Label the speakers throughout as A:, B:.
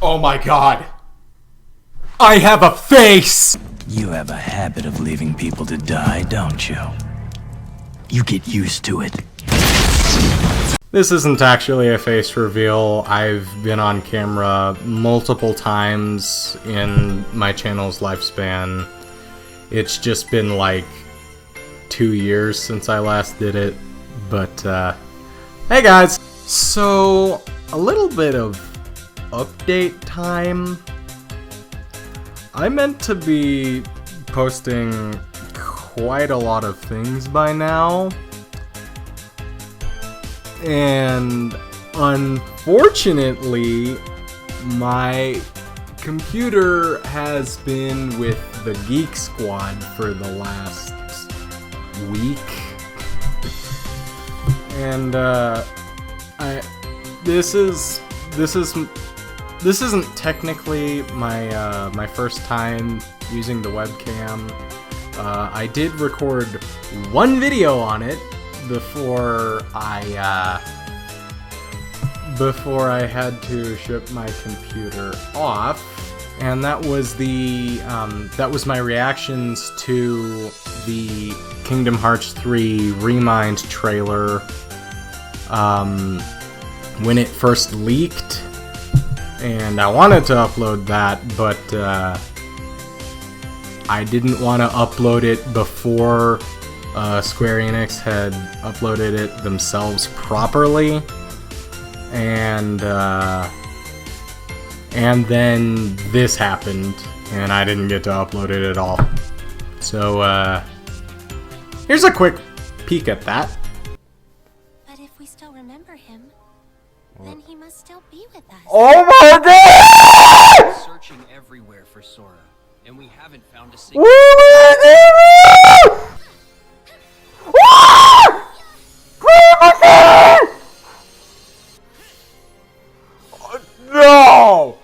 A: Oh my god! I have a face!
B: You have a habit of leaving people to die, don't you? You get used to it.
A: This isn't actually a face reveal. I've been on camera multiple times in my channel's lifespan. It's just been like 2 years since I last did it, but hey guys! So, a little bit of update time. I meant to be posting quite a lot of things by now, and unfortunately my computer has been with the Geek Squad for the last week, and this isn't technically my first time using the webcam. I did record one video on it before I had to ship my computer off, and that was my reactions to the Kingdom Hearts 3 Remind trailer when it first leaked. And I wanted to upload that, but I didn't want to upload it before Square Enix had uploaded it themselves properly, and then this happened, and I didn't get to upload it at all. So here's a quick peek at that.
C: But if we still remember him, then he must still be with us.
A: Oh my god!
D: Searching everywhere for Sora, and we haven't found a single.
A: No!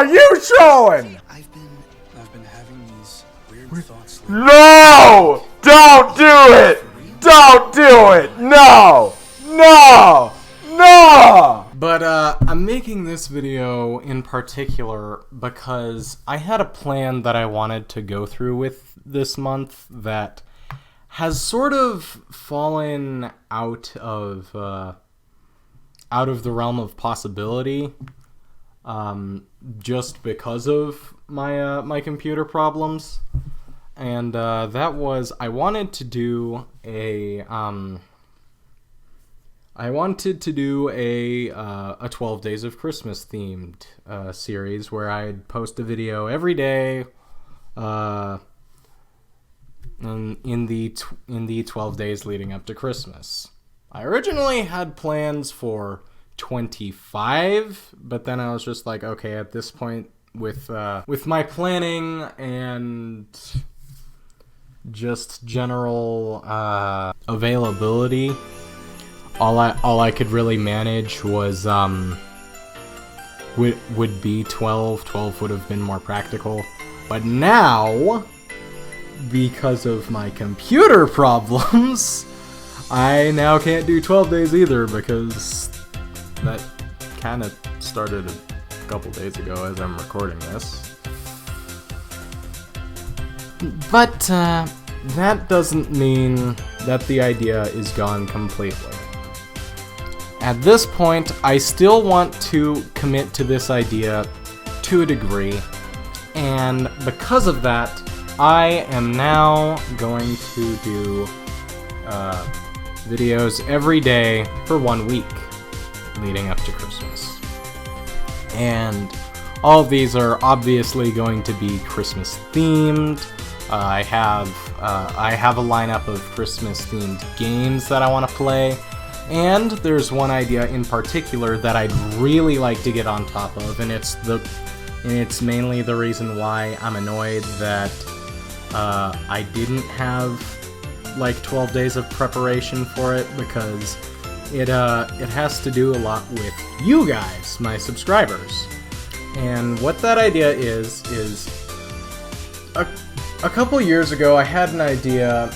A: You showing?
D: I've been having these weird thoughts.
A: No! Don't do it! Don't do it! No! No! No! But I'm making this video in particular because I had a plan that I wanted to go through with this month that has sort of fallen out of the realm of possibility, just because of my computer problems, and that was I wanted to do a 12 Days of Christmas themed series where I'd post a video every day in the 12 days leading up to Christmas. I originally had plans for 25, but then I was just like, okay, at this point with my planning and just general availability, all I could really manage was would be 12. 12 would have been more practical. But now, because of my computer problems, I now can't do 12 days either, because that kind of started a couple days ago as I'm recording this. But that doesn't mean that the idea is gone completely. At this point, I still want to commit to this idea to a degree, and because of that, I am now going to do videos every day for 1 week leading up to Christmas. And all of these are obviously going to be Christmas themed. I have a lineup of Christmas themed games that I want to play, and there's one idea in particular that I'd really like to get on top of, and it's mainly the reason why I'm annoyed that I didn't have like 12 days of preparation for it, because it has to do a lot with you guys, my subscribers. And what that idea is a couple years ago I had an idea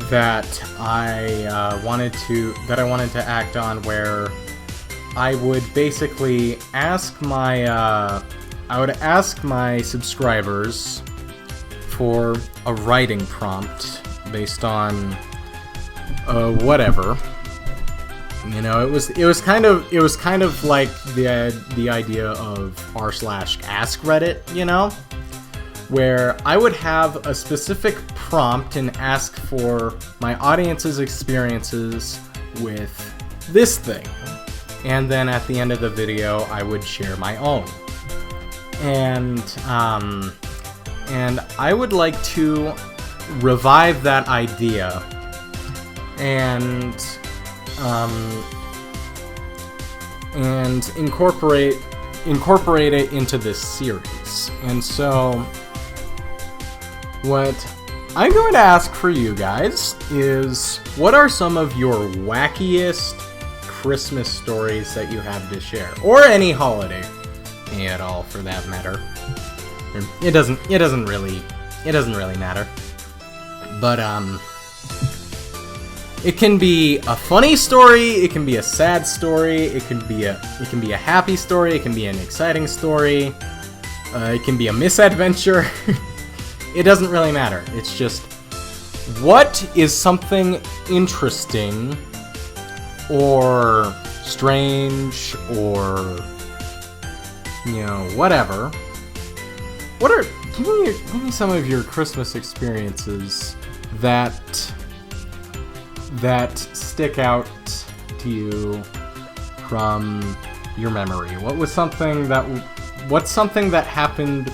A: that I wanted to act on, where I would basically ask my subscribers for a writing prompt based on whatever. You know, it was kind of like the idea of r/ask Reddit, you know, where I would have a specific prompt and ask for my audience's experiences with this thing, and then at the end of the video I would share my own. And I would like to revive that idea and incorporate it into this series. And so what I'm going to ask for you guys is, what are some of your wackiest Christmas stories that you have to share, or any holiday at all for that matter? It doesn't really matter. But it can be a funny story, it can be a sad story, it can be a happy story, it can be an exciting story, it can be a misadventure. It doesn't really matter. It's just, what is something interesting or strange or, you know, whatever. Give me some of your Christmas experiences that stick out to you from your memory. What's something that happened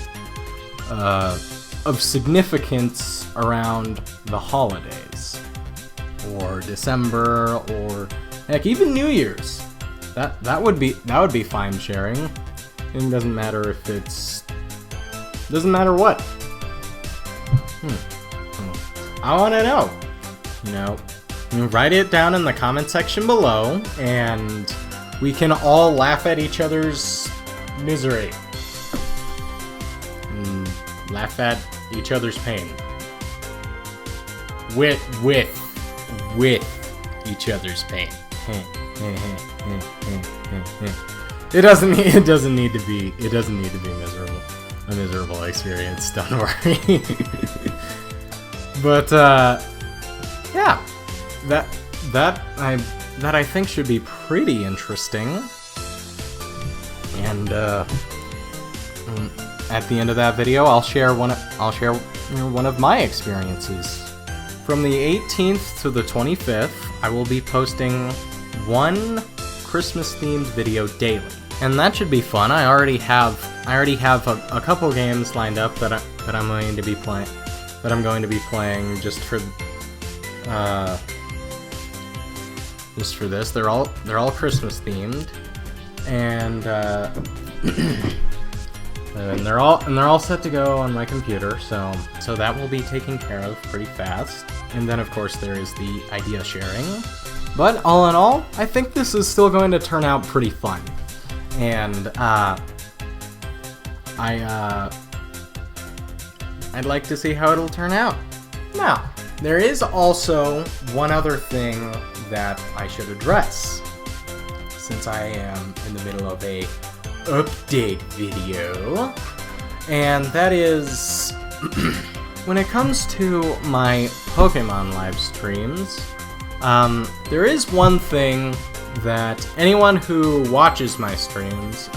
A: of significance around the holidays, or December, or heck, even New Year's? That would be fine sharing. It doesn't matter if doesn't matter what. I want to know. You know, write it down in the comment section below, and we can all laugh at each other's misery. Laugh at each other's pain. With each other's pain. It doesn't need to be miserable. A miserable experience, don't worry. But yeah, that I think should be pretty interesting. And at the end of that video, I'll share one of my experiences. From the 18th to the 25th, I will be posting one Christmas-themed video daily, and that should be fun. I already have a couple games lined up that I'm going to be playing. That I'm going to be playing just for this. They're all Christmas themed, and and they're all set to go on my computer. So that will be taken care of pretty fast. And then of course there is the idea sharing. But all in all, I think this is still going to turn out pretty fun. And I'd like to see how it'll turn out. Now, there is also one other thing that I should address, since I am in the middle of a update video, and that is when it comes to my Pokemon live streams, there is one thing that anyone who watches my streams,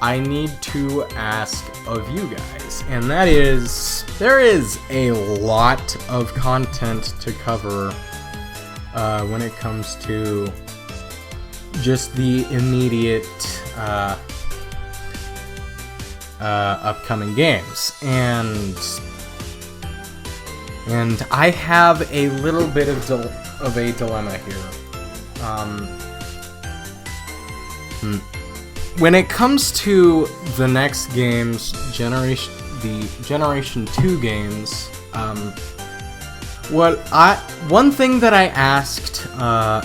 A: I need to ask of you guys, and that is, there is a lot of content to cover when it comes to just the immediate upcoming games, and I have a little bit of a dilemma here. When it comes to the next games, the Generation 2 games, one thing that I asked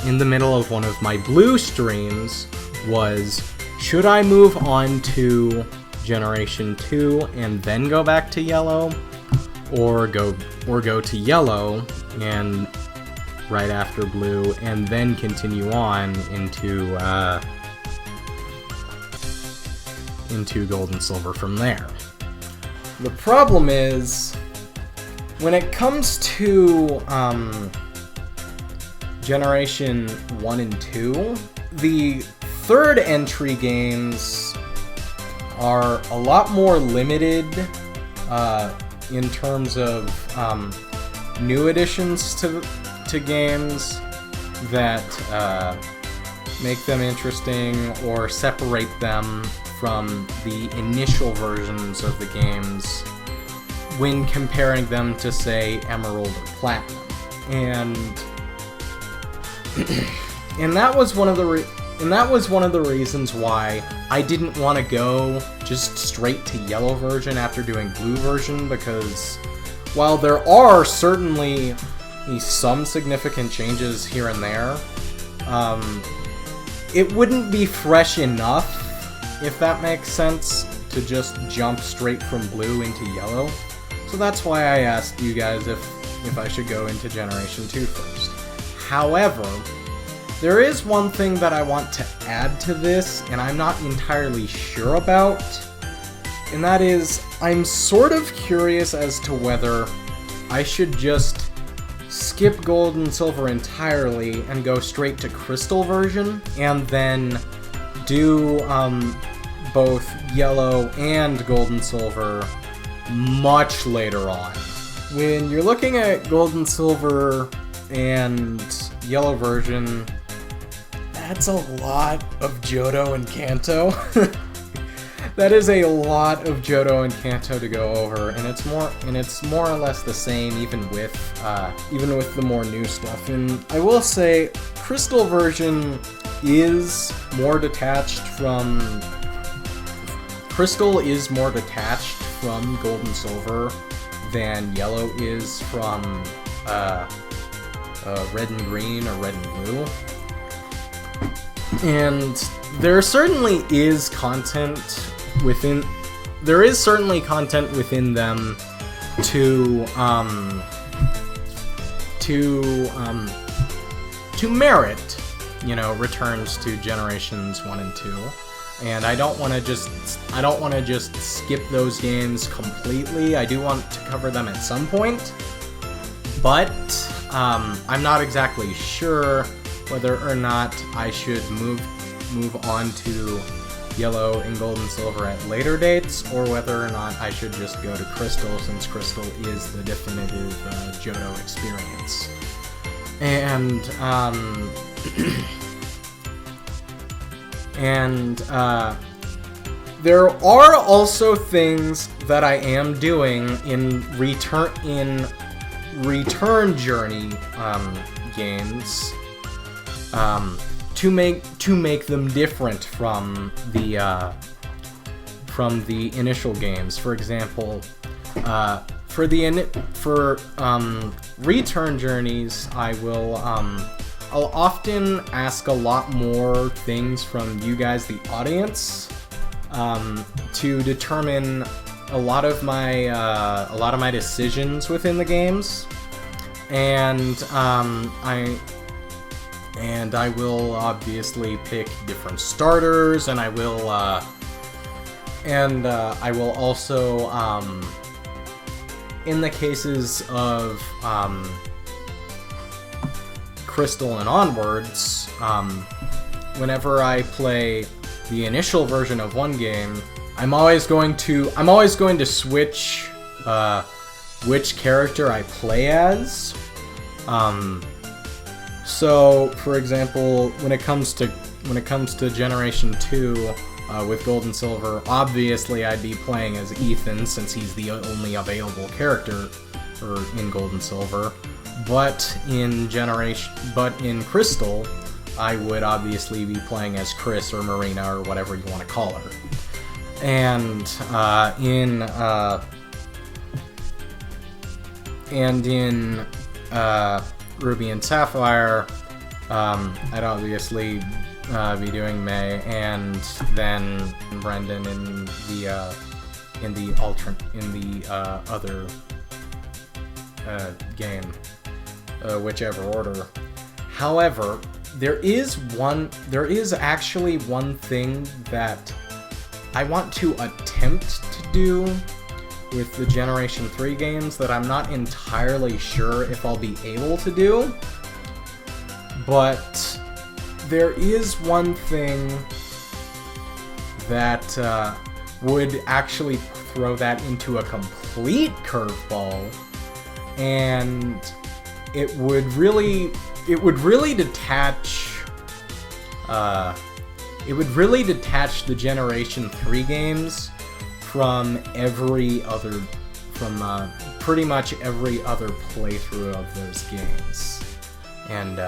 A: in the middle of one of my blue streams was, should I move on to Generation 2 and then go back to Yellow, or go to Yellow and right after Blue and then continue on into into Gold and Silver from there. The problem is, when it comes to Generation 1 and 2, the third entry games are a lot more limited in terms of new additions to games that make them interesting or separate them from the initial versions of the games when comparing them to, say, Emerald or Platinum. And that was one of the reasons why I didn't want to go just straight to Yellow version after doing Blue version, because while there are certainly some significant changes here and there, it wouldn't be fresh enough, if that makes sense, to just jump straight from Blue into Yellow. So that's why I asked you guys if I should go into Generation 2 first. However, there is one thing that I want to add to this, and I'm not entirely sure about, and that is, I'm sort of curious as to whether I should just skip Gold and Silver entirely and go straight to Crystal version, and then do both Yellow and Gold and Silver much later on. When you're looking at Gold and Silver and Yellow version, that's a lot of Johto and Kanto. That is a lot of Johto and Kanto to go over, and it's more or less the same even with the more new stuff. And I will say, Crystal version is more detached from Gold and Silver than Yellow is from Red and Green or Red and Blue. And there certainly is content within them to merit, returns to generations 1 and 2. And I don't want to just skip those games completely. I do want to cover them at some point, but I'm not exactly sure whether or not I should move on to Yellow and Gold and Silver at later dates, or whether or not I should just go to Crystal, since Crystal is the definitive Johto experience. And there are also things that I am doing in return journey games to make them different from the initial games. For example, for return journeys, I'll often ask a lot more things from you guys, the audience, to determine a lot of my decisions within the games, and I will obviously pick different starters, and I will also, in the cases of Crystal and onwards, whenever I play the initial version of one game, I'm always going to switch which character I play as. So, for example, when it comes to Generation 2 with Gold and Silver, obviously I'd be playing as Ethan, since he's the only available character in Gold and Silver. But in Crystal, I would obviously be playing as Chris or Marina or whatever you want to call her. And in Ruby and Sapphire, I'd obviously be doing May, and then Brendan in the other game, whichever order. However, there is actually one thing that to attempt to do with the Generation 3 games that I'm not entirely sure if I'll be able to do. But there is one thing that would actually throw that into a complete curveball, and it would really detach the Generation 3 games from pretty much every other playthrough of those games. And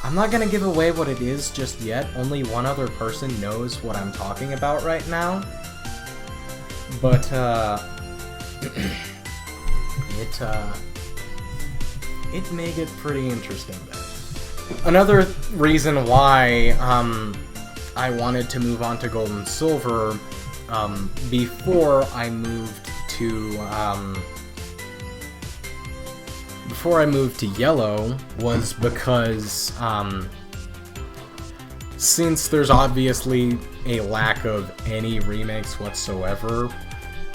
A: I'm not gonna give away what it is just yet. Only one other person knows what I'm talking about right now. But it may get pretty interesting then. Another reason why I wanted to move on to Gold and Silver before I moved to Yellow was because since there's obviously a lack of any remakes whatsoever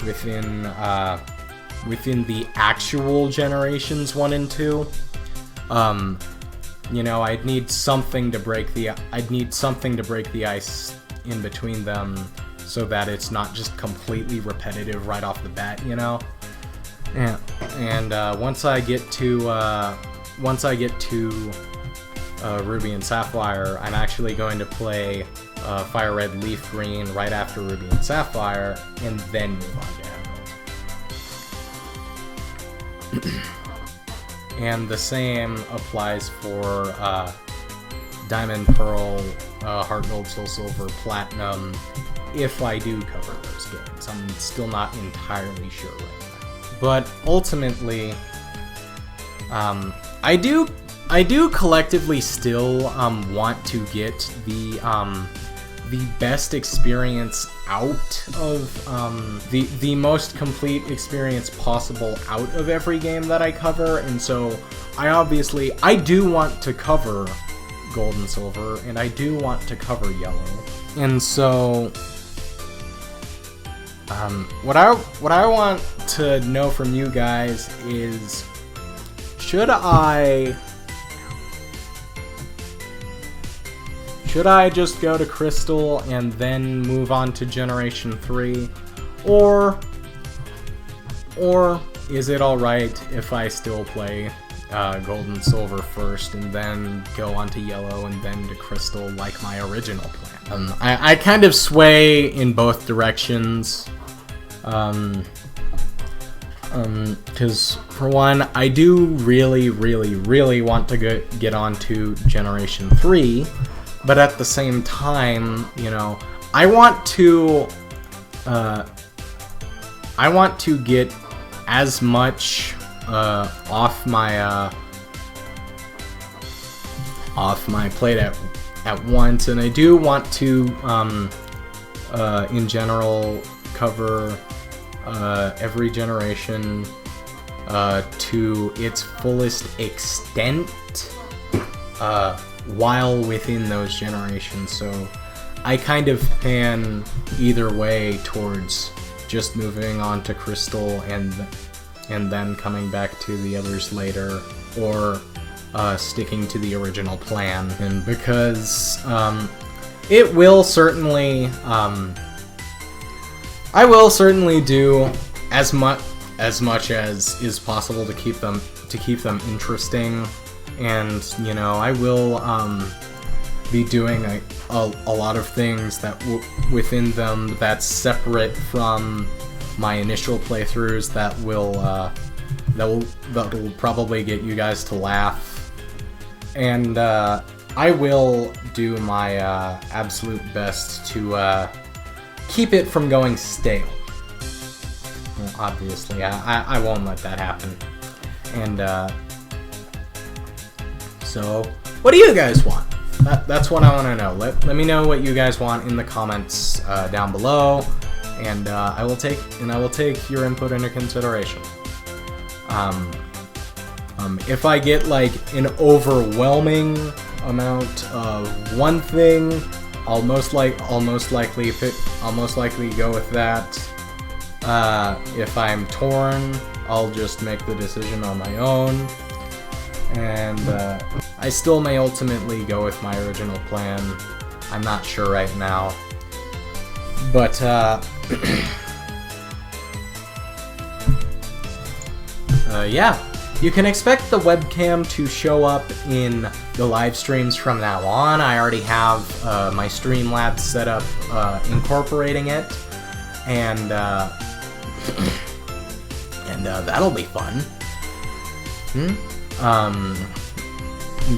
A: within the actual generations 1 and 2, you know, I'd need something to break the ice in between them, so that it's not just completely repetitive right off the bat, you know. And once I get to Ruby and Sapphire, I'm actually going to play Fire Red, Leaf Green right after Ruby and Sapphire, and then move on to Emerald. And the same applies for Diamond, Pearl, Heart Gold, Soul Silver, Platinum, if I do cover those games. I'm still not entirely sure right now. But ultimately, I do collectively still want to get the best experience out of the most complete experience possible out of every game that I cover, and so I do want to cover Gold and Silver, and I do want to cover Yellow, and so what I want to know from you guys is, should I just go to Crystal and then move on to Generation 3? Or is it alright if I still play Gold and Silver first and then go on to Yellow and then to Crystal like my original plan? I kind of sway in both directions. Because for one, I do really want to get on to Generation 3, but at the same time, you know, I want to get as much off my plate at once, and I do want to in general cover every generation to its fullest extent while within those generations. So I kind of pan either way towards just moving on to Crystal and then coming back to the others later, or sticking to the original plan. And because it will certainly I will certainly do as much as is possible to keep them interesting, and you know, I will be doing a lot of things that within them that's separate from my initial playthroughs that will probably get you guys to laugh, and I will do my absolute best to keep it from going stale. Well, obviously, I won't let that happen. And so, what do you guys want? That's what I want to know. Let me know what you guys want in the comments down below, and I will take your input into consideration. If I get like an overwhelming amount of one thing, I'll most likely go with that. If I'm torn, I'll just make the decision on my own. And I still may ultimately go with my original plan. I'm not sure right now. But yeah, you can expect the webcam to show up in the live streams from now on. I already have my Streamlabs set up incorporating it, and that'll be fun.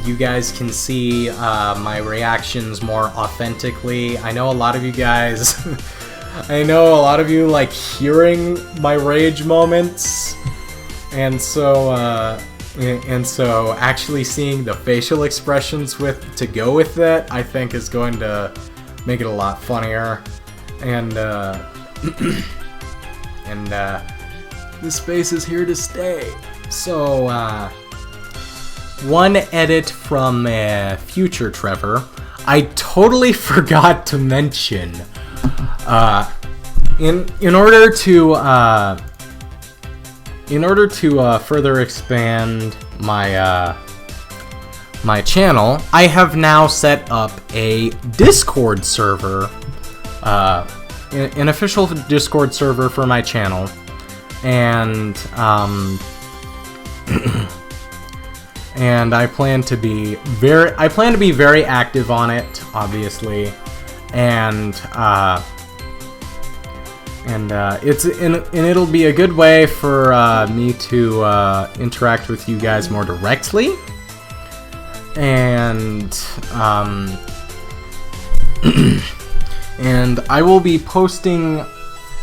A: You guys can see my reactions more authentically. I know a lot of you guys I know a lot of you like hearing my rage moments, and so actually seeing the facial expressions to go with it, I think is going to make it a lot funnier. And this space is here to stay. So one edit from future Trevor, I totally forgot to mention. In order to further expand my my channel, I have now set up a Discord server, an official Discord server for my channel, and and I plan to be very active on it, obviously, and it'll be a good way for me to interact with you guys more directly, and and I will be posting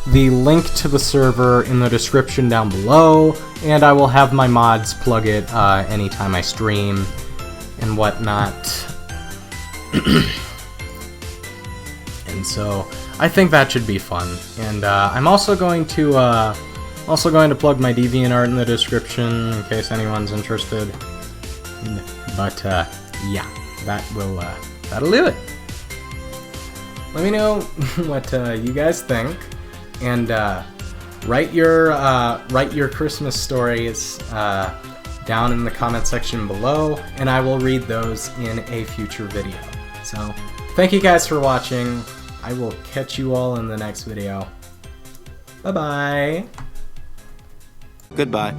A: the link to the server in the description down below, and I will have my mods plug it anytime I stream and whatnot. And so I think that should be fun. And I'm also going to plug my DeviantArt in the description in case anyone's interested. But yeah, that'll do it. Let me know what you guys think, and write your Christmas stories down in the comment section below, and I will read those in a future video. So thank you guys for watching. I will catch you all in the next video. Bye bye.
B: Goodbye.